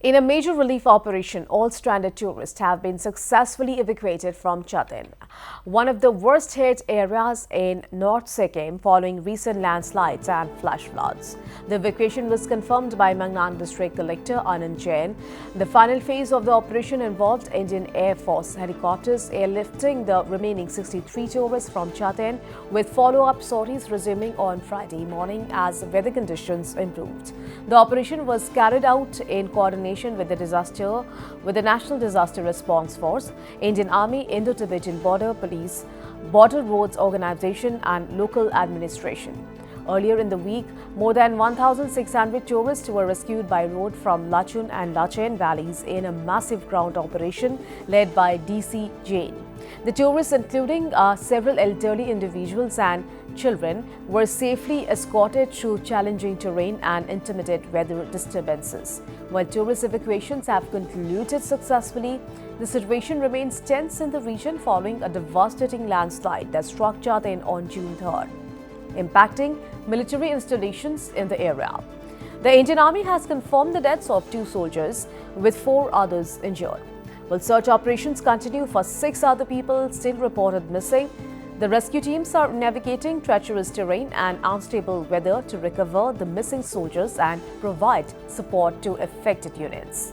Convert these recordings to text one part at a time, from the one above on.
In a major relief operation, all stranded tourists have been successfully evacuated from Chatin, one of the worst hit areas in North Sikkim following recent landslides and flash floods. The evacuation was confirmed by Mangnan District Collector Anand Jain. The final phase of the operation involved Indian Air Force helicopters airlifting the remaining 63 tourists from Chatin, with follow-up sorties resuming on Friday morning as weather conditions improved. The operation was carried out in coordination with the National Disaster Response Force, Indian Army, Indo-Tibetan Border Police, Border Roads Organization and local administration. Earlier in the week, more than 1,600 tourists were rescued by road from Lachun and Lachen valleys in a massive ground operation led by DC Jain. The tourists, including several elderly individuals and children, were safely escorted through challenging terrain and intermittent weather disturbances. While tourist evacuations have concluded successfully, the situation remains tense in the region following a devastating landslide that struck Chatin on June 3rd, impacting military installations in the area. The Indian Army has confirmed the deaths of 2 soldiers, with 4 others injured. While search operations continue for 6 other people still reported missing, the rescue teams are navigating treacherous terrain and unstable weather to recover the missing soldiers and provide support to affected units.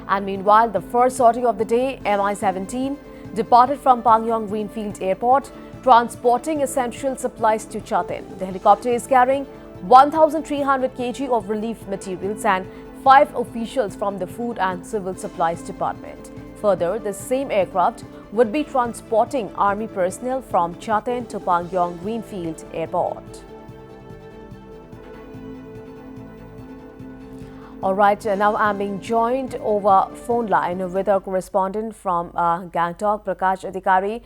And meanwhile, the first sortie of the day, Mi-17, departed from Pangyong Greenfield Airport, transporting essential supplies to Chatin. The helicopter is carrying 1,300 kg of relief materials and 5 officials from the Food and Civil Supplies Department. Further, the same aircraft would be transporting Army personnel from Chatin to Pangyong Greenfield Airport. All right, now I'm being joined over phone line with our correspondent from Gangtok, Prakash Adhikari.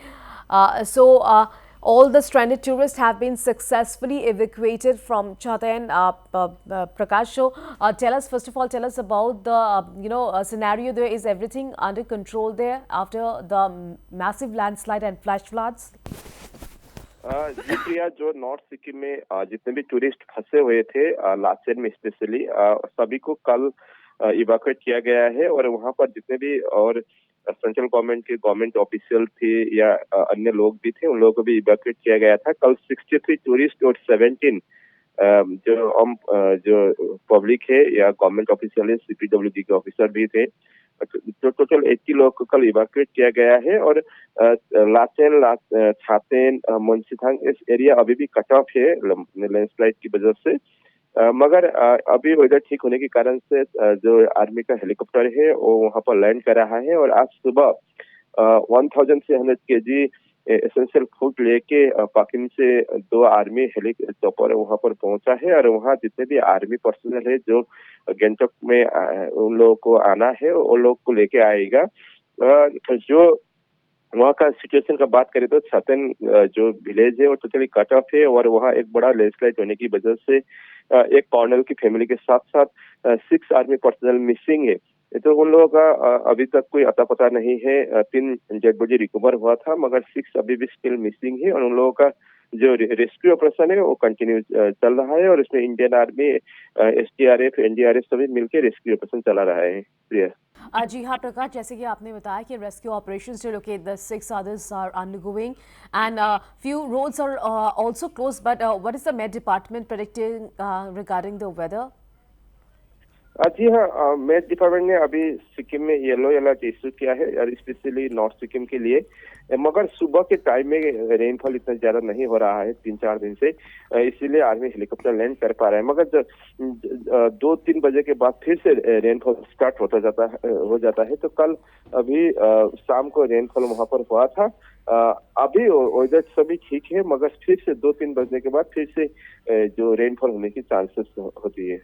All the stranded tourists have been successfully evacuated from Chatin. Prakash, so first of all, tell us about the scenario there. Is everything under control there after the massive landslide and flash floods? जी प्रिया, जो north Sikkim में जितने भी tourist फंसे हुए थे लाचेन में specially, सभी को कल इवैक्यूएट किया गया है और वहां पर जितने भी और सेंट्रल गवर्नमेंट के गवर्नमेंट ऑफिशियल थे या अन्य लोग भी थे, उन लोगों को भी इवैक्यूएट किया गया था। कल 63 टूरिस्ट और 17 जो पब्लिक है या गवर्नमेंट ऑफिशियल है, CPWD के ऑफिसर भी थे, तो टोटल 80 लोग को कल इवैक्यूएट किया गया है। और लाचेन, छातेन, मुंशिथांग, इस एरिया अभी भी कट ऑफ है लैंडस्लाइड की वजह से, मगर अभी वेदर ठीक होने के कारण से जो आर्मी का हेलीकॉप्टर है वो वहां पर लैंड कर रहा है और आज सुबह 1,300 kg एसेंशियल फूड लेके पाकिन से 2 आर्मी हेलीकॉप्टर वहां पर पहुंचा है और वहां जितने भी आर्मी पर्सनल है जो गैंगटॉक में उन लोगों को आना है, उन लोग को लेके आएगा। जो वहाँ का सिचुएशन का बात करें तो छतन जो विलेज है वो टोटली कट ऑफ है और वहाँ एक बड़ा लैंडस्लाइड होने की वजह से एक कॉर्नल की फैमिली के साथ साथ 6 आर्मी पर्सनल मिसिंग है। तो उन लोगों का अभी तक कोई अता पता नहीं है। 3 डेड बॉडी रिकवर हुआ था मगर 6 अभी भी स्टिल मिसिंग है और उन लोगों का जो रेस्क्यू ऑपरेशन है वो कंटिन्यू चल रहा है और इसमें इंडियन आर्मी, SDRF, NDRF सभी मिलकर रेस्क्यू ऑपरेशन चला रहा है। जी हाँ प्रकाश, जैसे कि आपने बताया कि rescue operations to locate the 6 others are undergoing and few roads are also closed, but what is the Met Department predicting regarding the weather? जी हाँ, मेट डिपार्टमेंट ने अभी सिक्किम में येलो अलर्ट इश्यू किया है और स्पेशली नॉर्थ सिक्किम के लिए, मगर सुबह के टाइम में रेनफॉल इतना ज्यादा नहीं हो रहा है 3-4 दिन से, इसीलिए आर्मी हेलीकॉप्टर लैंड कर पा रहा है। मगर 2-3 बजे के बाद फिर से रेनफॉल स्टार्ट हो जाता है। तो कल अभी शाम को रेनफॉल वहां पर हुआ था। अभी वेदर सभी ठीक है मगर फिर से 2-3 बजने के बाद फिर से जो रेनफॉल होने की चांसेस होती है।